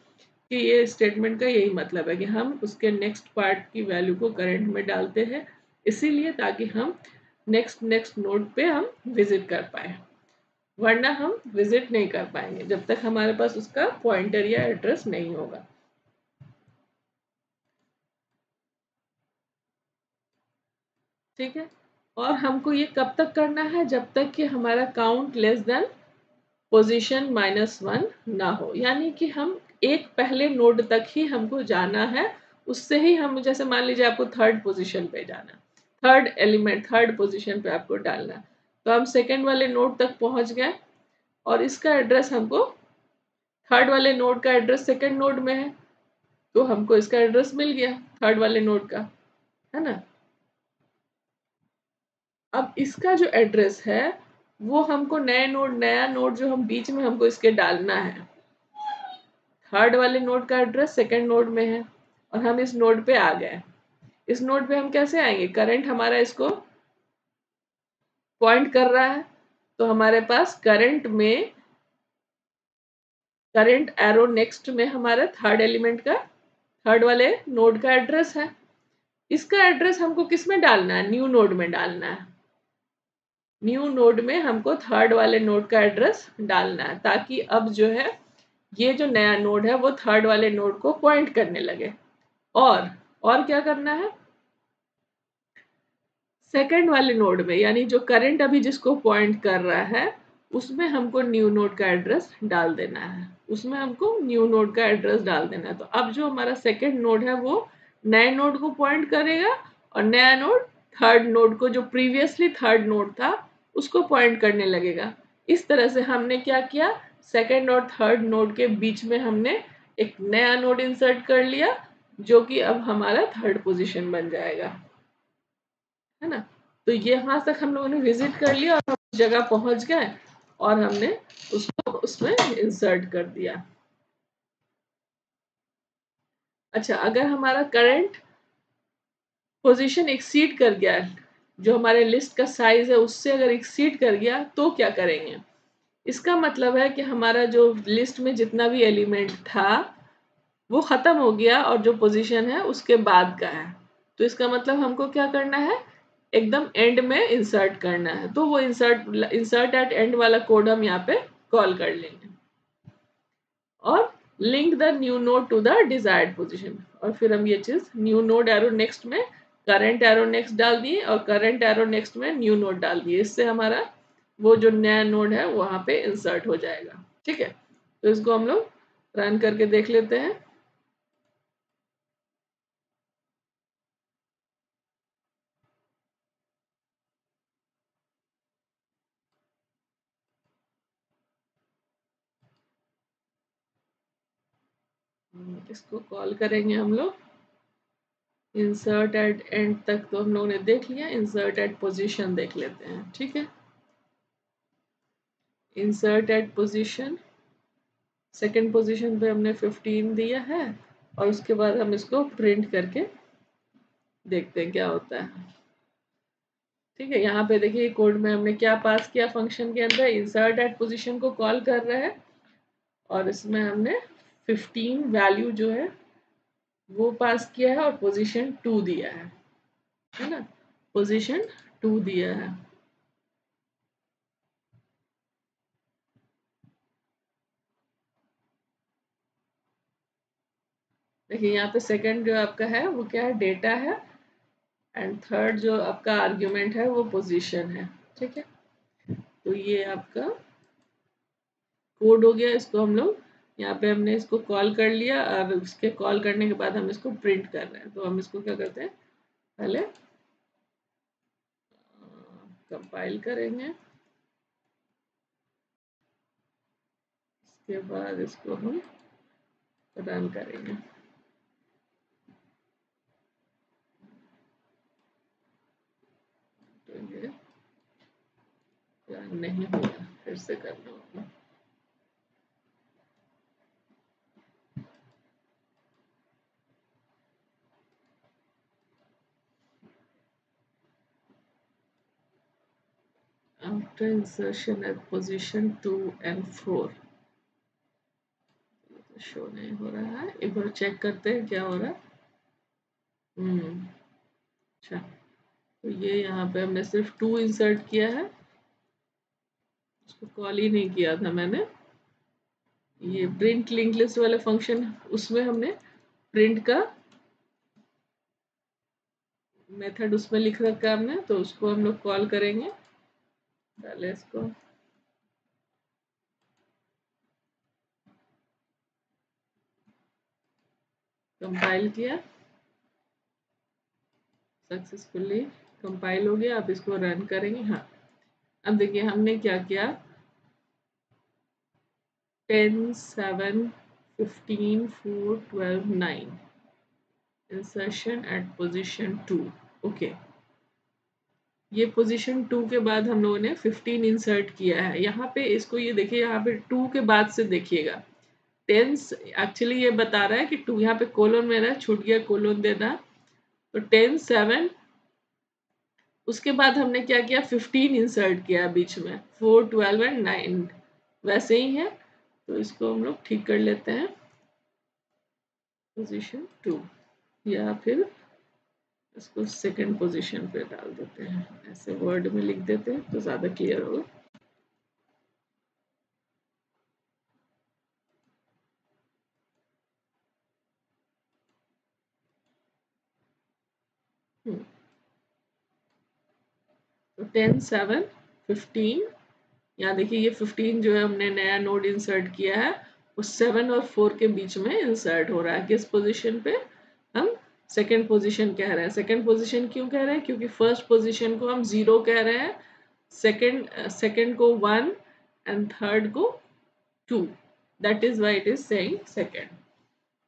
कि ये स्टेटमेंट का यही मतलब है कि हम उसके नेक्स्ट पार्ट की वैल्यू को करंट में डालते हैं, इसीलिए ताकि हम नेक्स्ट नोड पे हम विजिट कर पाए, वरना हम विजिट नहीं कर पाएंगे जब तक हमारे पास उसका पॉइंटर या एड्रेस नहीं होगा। ठीक है, और हमको ये कब तक करना है, जब तक कि हमारा काउंट लेस देन पोजीशन -1 ना हो, यानी कि हम एक पहले नोड तक ही हमको जाना है, उससे ही हम, जैसे मान लीजिए आपको थर्ड पोजीशन पे जाना, थर्ड एलिमेंट थर्ड पोजीशन पे आपको डालना, तो हम सेकेंड वाले नोड तक पहुंच गए और इसका एड्रेस हमको, थर्ड वाले नोड का एड्रेस सेकेंड नोड में है, तो हमको इसका एड्रेस मिल गया थर्ड वाले नोड का, है ना। अब इसका जो एड्रेस है वो हमको नया नोड जो हम बीच में हमको इसके डालना है, थर्ड वाले नोड का एड्रेस सेकेंड नोड में है और हम इस नोड पे आ गए। इस नोड पे हम कैसे आएंगे, करंट हमारा इसको पॉइंट कर रहा है, तो हमारे पास करंट एरो नेक्स्ट में हमारा थर्ड एलिमेंट का, थर्ड वाले नोड का एड्रेस है। इसका एड्रेस हमको किस में डालना है, न्यू नोड में डालना है। न्यू नोड में हमको थर्ड वाले नोड का एड्रेस डालना है, ताकि अब जो है ये जो नया नोड है वो थर्ड वाले नोड को पॉइंट करने लगे। और क्या करना है, सेकंड वाले नोड में, यानी जो करंट अभी जिसको पॉइंट कर रहा है उसमें हमको न्यू नोड का एड्रेस डाल देना है, उसमें हमको न्यू नोड का एड्रेस डाल देना है। तो अब जो हमारा सेकंड नोड है वो नए नोड को पॉइंट करेगा और नया नोड थर्ड नोड को, जो प्रीवियसली थर्ड नोड था, उसको पॉइंट करने लगेगा। इस तरह से हमने क्या किया, सेकंड और थर्ड नोड के बीच में हमने एक नया नोड इंसर्ट कर लिया, जो कि अब हमारा थर्ड पोजीशन बन जाएगा, है ना। तो ये यहाँ तक हम लोगों ने विजिट कर लिया और हम उस जगह पहुंच गए और हमने उसको उसमें इंसर्ट कर दिया। अच्छा, अगर हमारा करंट पोजीशन एक्सीड कर गया, जो हमारे लिस्ट का साइज है उससे अगर एक्सीड कर गया, तो क्या करेंगे? इसका मतलब है कि हमारा जो लिस्ट में जितना भी एलिमेंट था वो खत्म हो गया और जो पोजीशन है उसके बाद का है। तो इसका मतलब हमको क्या करना है? एकदम एंड में इंसर्ट करना है। तो वो इंसर्ट एट एंड वाला कोड हम यहाँ पे कॉल कर लेंगे और link the new node to the desired position. और फिर हम ये चीज न्यू नोड एरो नेक्स्ट में करंट एरो नेक्स्ट डाल दिए और करंट एरो नेक्स्ट में न्यू नोड डाल दिए। इससे हमारा वो जो नया नोड है वहां पे इंसर्ट हो जाएगा। ठीक है, तो इसको हम लोग रन करके देख लेते हैं। इसको कॉल करेंगे हम लोग। इंसर्ट एट एंड तक तो हम लोगों ने देख लिया, इंसर्ट एट पोजीशन देख लेते हैं। ठीक है, insert at position, second position पे हमने 15 दिया है और उसके बाद हम इसको प्रिंट करके देखते हैं क्या होता है। ठीक है, यहाँ पे देखिए कोड में हमने क्या पास किया, फंक्शन के अंदर इंसर्ट एट पोजीशन को कॉल कर रहे हैं और इसमें हमने 15 वैल्यू जो है वो पास किया है और पोजीशन 2 दिया है ना, पोजीशन 2 दिया है। देखिए यहाँ पे सेकंड जो आपका है वो क्या है, डेटा है, एंड थर्ड जो आपका आर्ग्यूमेंट है वो पोजीशन है। ठीक है, तो ये आपका कोड हो गया। इसको हम लोग यहाँ पे हमने इसको कॉल कर लिया और इसके कॉल करने के बाद हम इसको प्रिंट कर रहे हैं। तो हम इसको क्या करते हैं, पहले कंपाइल करेंगे, इसके बाद इसको हम रन करेंगे। तो ये रन नहीं हुआ, फिर से करना होगा। After insertion at position 2 and 4 show नहीं हो रहा है, एक बार चेक करते हैं क्या हो रहा है। अच्छा, तो ये यहाँ पे हमने सिर्फ 2 इंसर्ट किया है, उसको कॉल ही नहीं किया था मैंने। ये प्रिंट लिंक लिस्ट वाले फंक्शन, उसमें हमने प्रिंट का मेथड उसमें लिख रखा है हमने, तो उसको हम लोग कॉल करेंगे। पहले इसको कंपाइल किया, सक्सेसफुली कंपाइल हो गया। अब इसको रन करेंगे। हाँ, अब देखिए हमने क्या किया, 10 7 15 4 12 9 इंसर्शन एट पोजीशन 2। ओके, ये पोजीशन 2 के बाद हम लोगों ने 15 इंसर्ट किया है। यहाँ पे इसको ये देखिए, यहाँ पे 2 के बाद से देखिएगा 10 एक्चुअली ये बता रहा है कि 2, यहाँ पे कोलोन मेरा छूट गया, कोलोन देना। तो 10 7, उसके बाद हमने क्या किया, 15 इंसर्ट किया बीच में, 4 12 एंड 9 वैसे ही है। तो इसको हम लोग ठीक कर लेते हैं, पोजीशन 2, या फिर इसको सेकंड पोजीशन पे डाल देते हैं, ऐसे वर्ड में लिख देते हैं तो ज्यादा क्लियर होगा। तो 10 7 15, यहाँ देखिए ये 15 जो है हमने नया नोड इंसर्ट किया है, वो 7 और 4 के बीच में इंसर्ट हो रहा है। किस पोजीशन पे, हम सेकंड पोजीशन कह रहे हैं। सेकंड पोजीशन क्यों कह रहे हैं, क्योंकि फर्स्ट पोजीशन को हम 0 कह रहे हैं, सेकंड को 1 एंड थर्ड को 2, that is why it is saying second.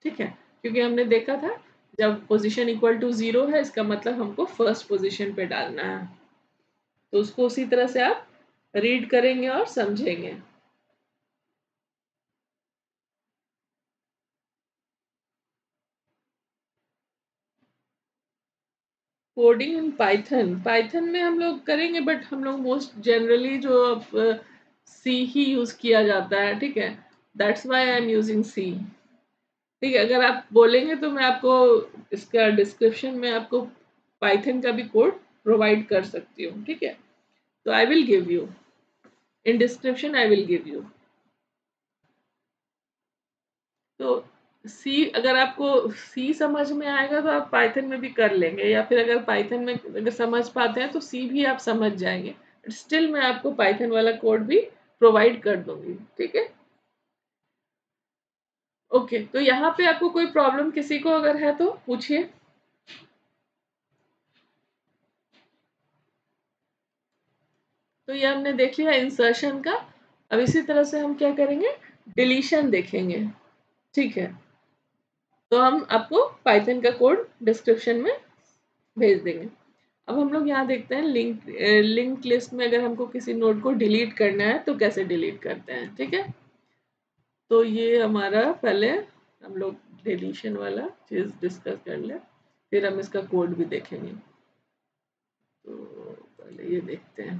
ठीक है, क्योंकि हमने देखा था जब पोजीशन इक्वल टू 0 है इसका मतलब हमको फर्स्ट पोजीशन पे डालना है। तो उसको उसी तरह से आप रीड करेंगे और समझेंगे। कोडिंग इन पाइथन, पाइथन में हम लोग करेंगे बट हम लोग मोस्ट जनरली जो सी ही यूज किया जाता है। ठीक है, that's why I am using C. ठीक है, अगर आप बोलेंगे तो मैं आपको इसका डिस्क्रिप्शन में आपको पाइथन का भी कोड प्रोवाइड कर सकती हूँ। ठीक है, तो I will give you in description, I will give you. तो सी, अगर आपको सी समझ में आएगा तो आप पाइथन में भी कर लेंगे, या फिर अगर पाइथन में अगर समझ पाते हैं तो सी भी आप समझ जाएंगे। स्टिल मैं आपको पाइथन वाला कोड भी प्रोवाइड कर दूंगी। ठीक है, ओके। तो यहाँ पे आपको कोई प्रॉब्लम किसी को अगर है तो पूछिए। तो ये हमने देख लिया इंसर्शन का। अब इसी तरह से हम क्या करेंगे, डिलीशन देखेंगे। ठीक है, तो हम आपको पाइथन का कोड डिस्क्रिप्शन में भेज देंगे। अब हम लोग यहाँ देखते हैं लिंक लिस्ट में अगर हमको किसी नोड को डिलीट करना है तो कैसे डिलीट करते हैं। ठीक है, तो ये हमारा पहले हम लोग डिलीशन वाला चीज डिस्कस कर ले, फिर हम इसका कोड भी देखेंगे। तो पहले ये देखते हैं।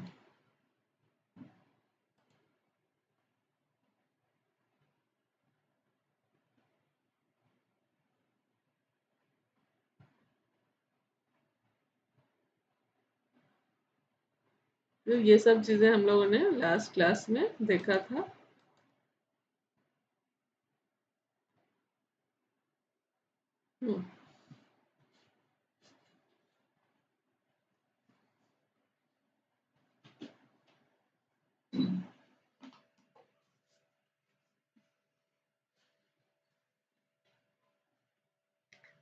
तो ये सब चीजें हम लोगों ने लास्ट क्लास में देखा था। हम्म,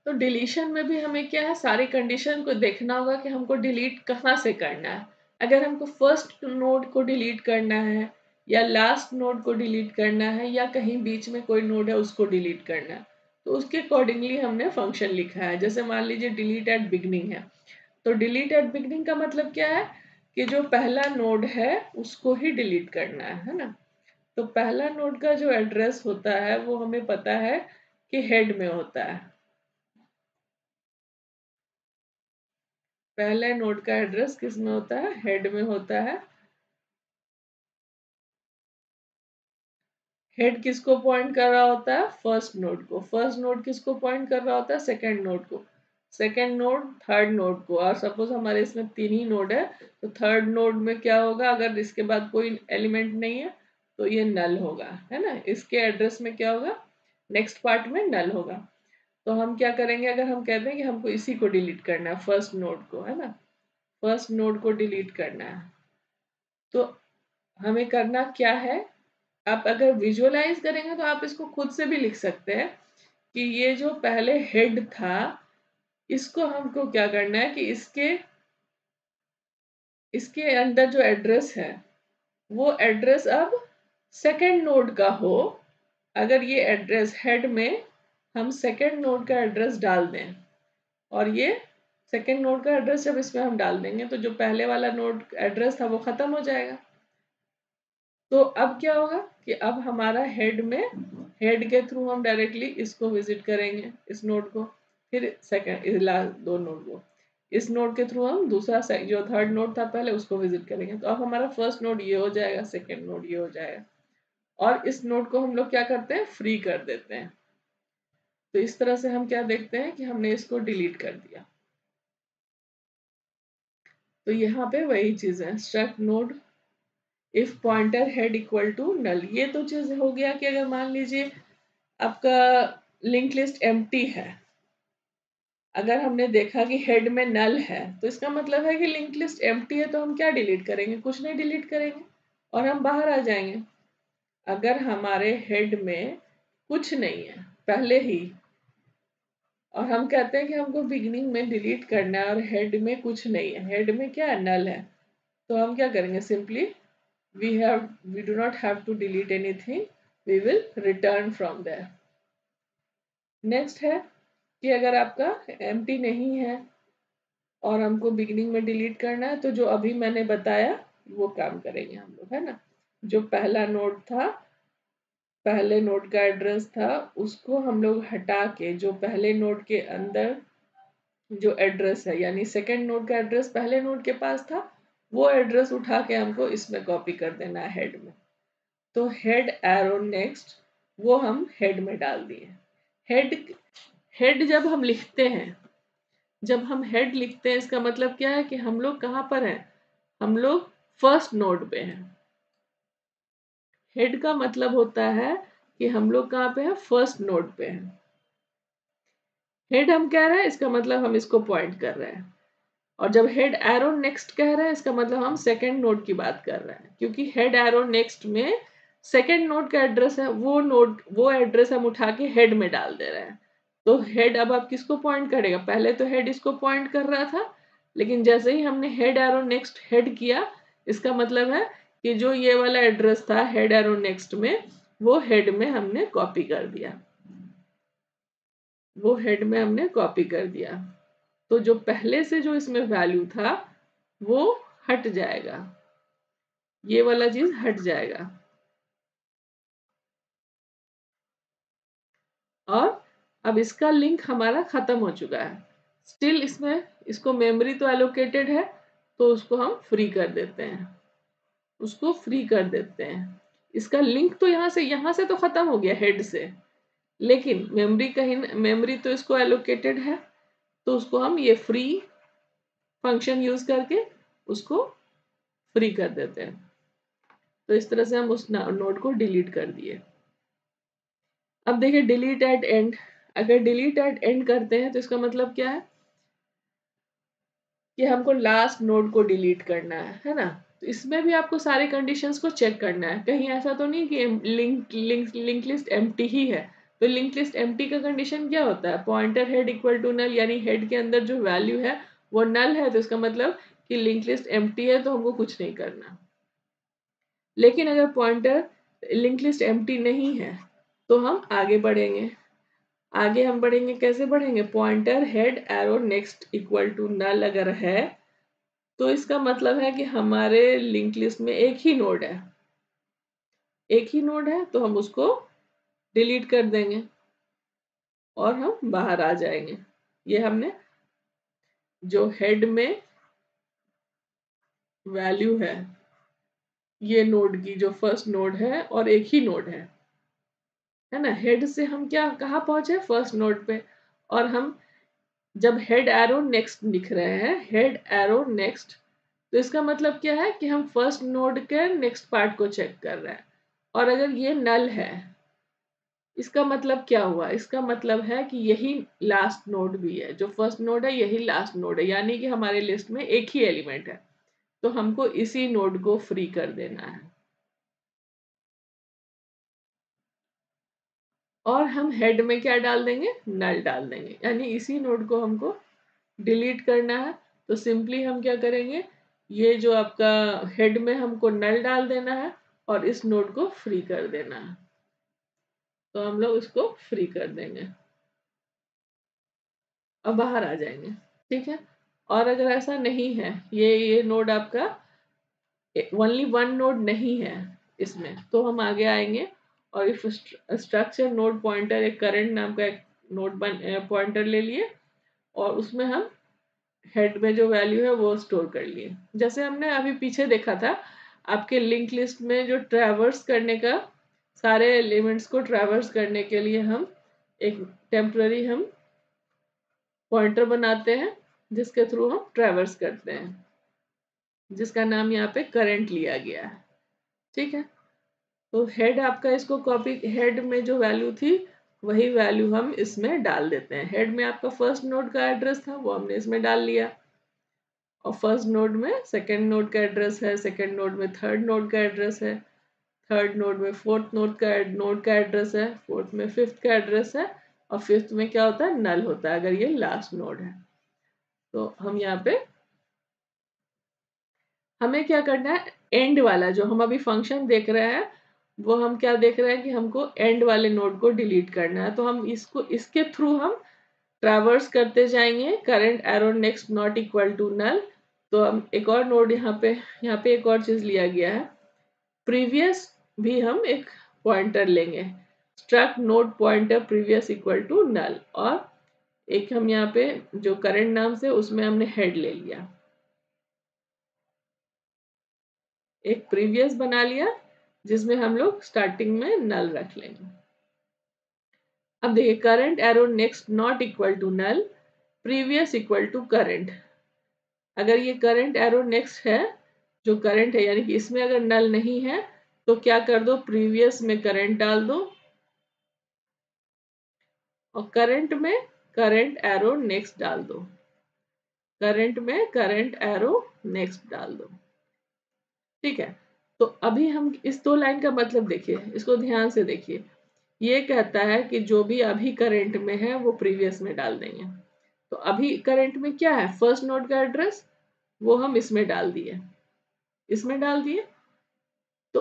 तो डिलीशन में भी हमें क्या है, सारी कंडीशन को देखना होगा कि हमको डिलीट कहाँ से करना है। अगर हमको फर्स्ट नोड को डिलीट करना है, या लास्ट नोड को डिलीट करना है, या कहीं बीच में कोई नोड है उसको डिलीट करना है, तो उसके अकॉर्डिंगली हमने फंक्शन लिखा है। जैसे मान लीजिए डिलीट एट बिगनिंग है, तो डिलीट एट बिगनिंग का मतलब क्या है कि जो पहला नोड है उसको ही डिलीट करना है ना। तो पहला नोड का जो एड्रेस होता है वो हमें पता है कि हेड में होता है। पहले नोड का एड्रेस किस में होता है, हेड में होता है। हेड किसको पॉइंट कर रहा होता है, फर्स्ट नोड को। फर्स्ट नोड किसको पॉइंट कर रहा होता है, सेकंड नोड को। सेकंड नोड थर्ड नोड को। और सपोज हमारे इसमें 3 ही नोड है, तो थर्ड नोड में क्या होगा, अगर इसके बाद कोई एलिमेंट नहीं है तो ये नल होगा, है ना। इसके एड्रेस में क्या होगा, नेक्स्ट पार्ट में नल होगा। तो हम क्या करेंगे, अगर हम कहते हैं कि हमको इसी को डिलीट करना है, फर्स्ट नोड को, है ना, फर्स्ट नोड को डिलीट करना है, तो हमें करना क्या है। आप अगर विजुअलाइज करेंगे तो आप इसको खुद से भी लिख सकते हैं कि ये जो पहले हेड था इसको हमको क्या करना है कि इसके अंदर जो एड्रेस है वो एड्रेस अब सेकंड नोड का हो। अगर ये एड्रेस हेड में हम सेकंड नोड का एड्रेस डाल दें, और ये सेकंड नोड का एड्रेस जब इसमें हम डाल देंगे तो जो पहले वाला नोड एड्रेस था वो खत्म हो जाएगा। तो अब क्या होगा कि अब हमारा हेड में, हेड के थ्रू हम डायरेक्टली इसको विजिट करेंगे, इस नोड को, फिर सेकंड लास्ट दो नोड को। इस नोड के थ्रू हम दूसरा जो थर्ड नोड था पहले उसको विजिट करेंगे। तो अब हमारा फर्स्ट नोड ये हो जाएगा, सेकंड नोड ये हो जाएगा, और इस नोड को हम लोग क्या करते हैं, फ्री कर देते हैं। तो इस तरह से हम क्या देखते हैं कि हमने इसको डिलीट कर दिया। तो यहाँ पे वही चीज है, struct node if pointer head equal to null. ये तो चीज हो गया कि अगर मान लीजिए आपका लिंक लिस्ट एम्प्टी है, अगर हमने देखा कि हेड में नल है तो इसका मतलब है कि लिंक लिस्ट एम्प्टी है, तो हम क्या डिलीट करेंगे, कुछ नहीं डिलीट करेंगे और हम बाहर आ जाएंगे। अगर हमारे हेड में कुछ नहीं है पहले ही, और हम कहते हैं कि हमको बिगिनिंग में डिलीट करना है और हेड में कुछ नहीं है, हेड में क्या है, नल है, तो हम क्या करेंगे, simply we do not have to delete anything, we will return from there. Next है कि अगर आपका एम्प्टी नहीं है और हमको बिगिनिंग में डिलीट करना है, तो जो अभी मैंने बताया वो काम करेंगे हम लोग, है ना। जो पहला नोड था, पहले नोड का एड्रेस था, उसको हम लोग हटा के जो पहले नोड के अंदर जो एड्रेस है, यानी सेकेंड नोड का एड्रेस पहले नोड के पास था, वो एड्रेस उठा के हमको इसमें कॉपी कर देना है हेड में। तो हेड एरो नेक्स्ट वो हम हेड में डाल दिए। हेड हेड जब हम लिखते हैं, जब हम हेड लिखते हैं, इसका मतलब क्या है कि हम लोग कहाँ पर हैं, हम लोग फर्स्ट नोड पे हैं। हेड का मतलब होता है कि हम लोग कहाँ पे हैं, फर्स्ट नोड पे हैं। हेड हम कह रहे हैं, इसका मतलब हम इसको पॉइंट कर रहे हैं। और जब हेड एरो नेक्स्ट कह रहे हैं, इसका मतलब हम सेकेंड नोड की बात कर रहे हैं, क्योंकि हेड एरो नेक्स्ट में सेकेंड नोड का एड्रेस है, वो एड्रेस हम उठा के हेड में डाल दे रहे हैं। तो हेड अब आप किसको पॉइंट करेगा, पहले तो हेड इसको पॉइंट कर रहा था, लेकिन जैसे ही हमने हेड एरो नेक्स्ट हेड किया, इसका मतलब है कि जो ये वाला एड्रेस था हेड एरो नेक्स्ट में, वो हेड में हमने कॉपी कर दिया, वो हेड में हमने कॉपी कर दिया। तो जो पहले से जो इसमें वैल्यू था वो हट जाएगा, ये वाला चीज हट जाएगा। और अब इसका लिंक हमारा खत्म हो चुका है। स्टिल इसमें इसको मेमोरी तो एलोकेटेड है, तो उसको हम फ्री कर देते हैं, उसको फ्री कर देते हैं। इसका लिंक तो यहाँ से तो खत्म हो गया हेड से, लेकिन मेमोरी तो इसको एलोकेटेड है, तो उसको हम ये फ्री फंक्शन यूज करके उसको फ्री कर देते हैं। तो इस तरह से हम उस नोड को डिलीट कर दिए। अब देखिए डिलीट एट एंड, अगर डिलीट एट एंड करते हैं तो इसका मतलब क्या है कि हमको लास्ट नोड को डिलीट करना है ना। तो इसमें भी आपको सारे कंडीशंस को चेक करना है, कहीं ऐसा तो नहीं कि लिंक लिस्ट एम्प्टी ही है। तो लिंक लिस्ट एम्प्टी का कंडीशन क्या होता है, pointer head equal to null, यानी हेड के अंदर जो वैल्यू है वो नल है, तो इसका मतलब कि लिंक लिस्ट एम्प्टी है, तो हमको कुछ नहीं करना। लेकिन अगर पॉइंटर लिंक लिस्ट एम्प्टी नहीं है तो हम आगे बढ़ेंगे। आगे हम बढ़ेंगे, कैसे बढ़ेंगे, pointer head arrow next equal to null अगर है, तो इसका मतलब है कि हमारे लिंक लिस्ट में एक ही नोड है, एक ही नोड है, तो हम उसको डिलीट कर देंगे और हम बाहर आ जाएंगे। ये हमने जो हेड में वैल्यू है, ये नोड की जो फर्स्ट नोड है और एक ही नोड है ना। हेड से हम क्या कहाँ पहुंचे, फर्स्ट नोड पे। और हम जब हेड एरो नेक्स्ट लिख रहे हैं, हेड एरो नेक्स्ट, तो इसका मतलब क्या है कि हम फर्स्ट नोड के नेक्स्ट पार्ट को चेक कर रहे हैं। और अगर ये नल है, इसका मतलब क्या हुआ, इसका मतलब है कि यही लास्ट नोड भी है, जो फर्स्ट नोड है यही लास्ट नोड है, यानी कि हमारे लिस्ट में एक ही एलिमेंट है, तो हमको इसी नोड को फ्री कर देना है। और हम हेड में क्या डाल देंगे, नल डाल देंगे, यानी इसी नोड को हमको डिलीट करना है। तो सिंपली हम क्या करेंगे, ये जो आपका हेड में हमको नल डाल देना है और इस नोड को फ्री कर देना है। तो हम लोग इसको फ्री कर देंगे और बाहर आ जाएंगे, ठीक है। और अगर ऐसा नहीं है, ये नोड आपका ओनली वन नोड नहीं है इसमें, तो हम आगे आएंगे और इफ स्ट्रक्चर नोड पॉइंटर एक करंट नाम का एक नोड पॉइंटर ले लिए और उसमें हम हेड में जो वैल्यू है वो स्टोर कर लिए। जैसे हमने अभी पीछे देखा था, आपके लिंक लिस्ट में जो ट्रैवर्स करने का, सारे एलिमेंट्स को ट्रैवर्स करने के लिए हम एक टेम्पररी हम पॉइंटर बनाते हैं, जिसके थ्रू हम ट्रैवर्स करते हैं, जिसका नाम यहाँ पे करंट लिया गया है, ठीक है। तो हेड आपका इसको कॉपी, हेड में जो वैल्यू थी वही वैल्यू हम इसमें डाल देते हैं। हेड में आपका फर्स्ट नोड का एड्रेस था, वो हमने इसमें डाल लिया, और फर्स्ट नोड में सेकंड नोड का एड्रेस है, सेकंड नोड में थर्ड नोड का एड्रेस है, थर्ड नोड में फोर्थ नोड का एड्रेस है, फोर्थ में फिफ्थ का एड्रेस है, और फिफ्थ में क्या होता है, नल होता है अगर ये लास्ट नोड है। तो हम यहाँ पे हमें क्या करना है, एंड वाला जो हम अभी फंक्शन देख रहे हैं वो हम क्या देख रहे हैं कि हमको एंड वाले नोड को डिलीट करना है, तो हम इसको इसके थ्रू हम ट्रैवर्स करते जाएंगे। Current arrow next not equal to null. तो हम एक और नोड यहाँ पे एक और चीज लिया गया है, प्रीवियस भी हम एक पॉइंटर लेंगे, struct node pointer previous equal to null, और एक हम यहाँ पे जो करंट नाम से उसमें हमने हेड ले लिया, एक प्रीवियस बना लिया जिसमें हम लोग स्टार्टिंग में नल रख लेंगे। अब देखिए current arrow next not equal to null, previous equal to current. अगर ये करंट एरो नेक्स्ट है, जो करंट है यानी कि इसमें अगर नल नहीं है तो क्या कर दो, प्रीवियस में करंट डाल दो और करंट में करंट एरो नेक्स्ट डाल दो, करंट में करंट एरो नेक्स्ट डाल दो। ठीक है, तो अभी हम इस दो लाइन का मतलब देखिए, इसको ध्यान से देखिए। ये कहता है कि जो भी अभी करंट में है वो प्रीवियस में डाल देंगे। तो अभी करंट में क्या है, फर्स्ट नोड का एड्रेस, वो हम इसमें डाल दिए, इसमें डाल दिए। तो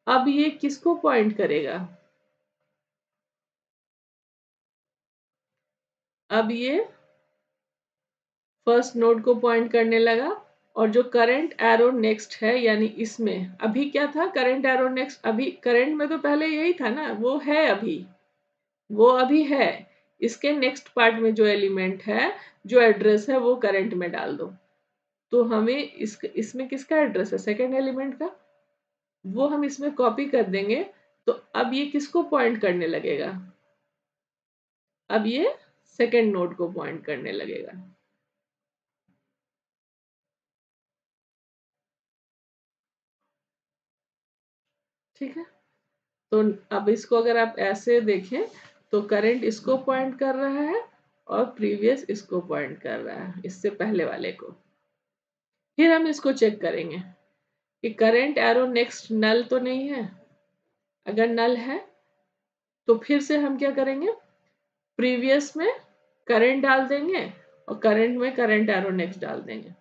अब ये किसको पॉइंट करेगा, अब ये फर्स्ट नोड को पॉइंट करने लगा। और जो करंट एरो नेक्स्ट है यानी इसमें अभी क्या था, करंट एरो नेक्स्ट, अभी करंट में तो पहले यही था ना, वो है अभी, वो अभी है। इसके नेक्स्ट पार्ट में जो एलिमेंट है, जो एड्रेस है, वो करंट में डाल दो। तो हमें इसमें किसका एड्रेस है, सेकेंड एलिमेंट का, वो हम इसमें कॉपी कर देंगे। तो अब ये किसको पॉइंट करने लगेगा, अब ये सेकेंड नोड को पॉइंट करने लगेगा। ठीक है, तो अब इसको अगर आप ऐसे देखें तो करंट इसको पॉइंट कर रहा है और प्रीवियस इसको पॉइंट कर रहा है, इससे पहले वाले को। फिर हम इसको चेक करेंगे कि करंट एरो नेक्स्ट नल तो नहीं है। अगर नल है तो फिर से हम क्या करेंगे, प्रीवियस में करंट डाल देंगे और करंट में करंट एरो नेक्स्ट डाल देंगे।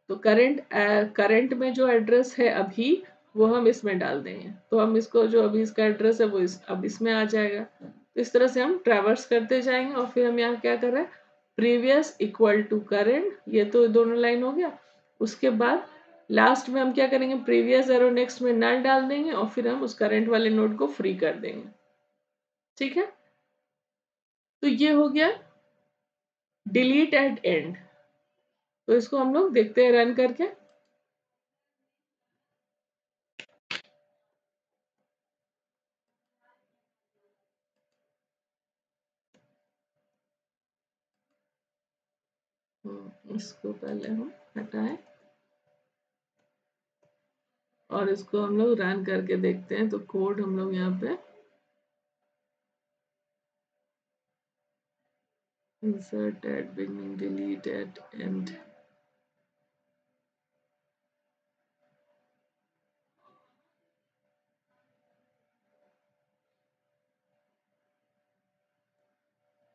तो करंट में जो एड्रेस है अभी, वो हम इसमें डाल देंगे। तो हम इसको जो अभी इसका एड्रेस है वो अब इसमें आ जाएगा। तो इस तरह से हम ट्रैवर्स करते जाएंगे और फिर हम यहाँ क्या कर रहे हैं, प्रीवियस इक्वल टू करंट, ये तो दोनों लाइन हो गया। उसके बाद लास्ट में हम क्या करेंगे, प्रीवियस एरो नेक्स्ट में नल डाल देंगे और फिर हम उस करंट वाले नोड को फ्री कर देंगे। ठीक है, तो ये हो गया डिलीट एट एंड। तो इसको हम लोग देखते हैं रन करके। इसको पहले हम हटाएं और इसको हम लोग रन करके देखते हैं। तो कोड हम लोग यहाँ पे insert at beginning, delete at end,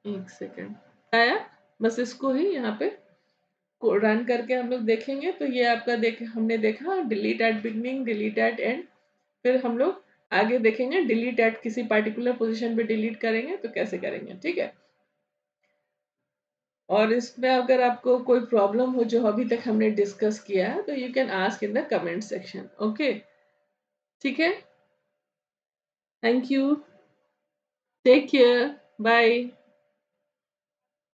एक सेकेंड आया, बस इसको ही यहाँ पे रन करके हम लोग देखेंगे। तो ये आपका हमने देखा delete at beginning, delete at end. फिर हम लोग आगे देखेंगे डिलीट एट किसी पार्टिकुलर पोजीशन पे डिलीट करेंगे तो कैसे करेंगे। ठीक है, और इसमें अगर आपको कोई प्रॉब्लम हो जो अभी तक हमने डिस्कस किया है तो you can ask in the comment section. Okay, ठीक है, thank you, take care, bye.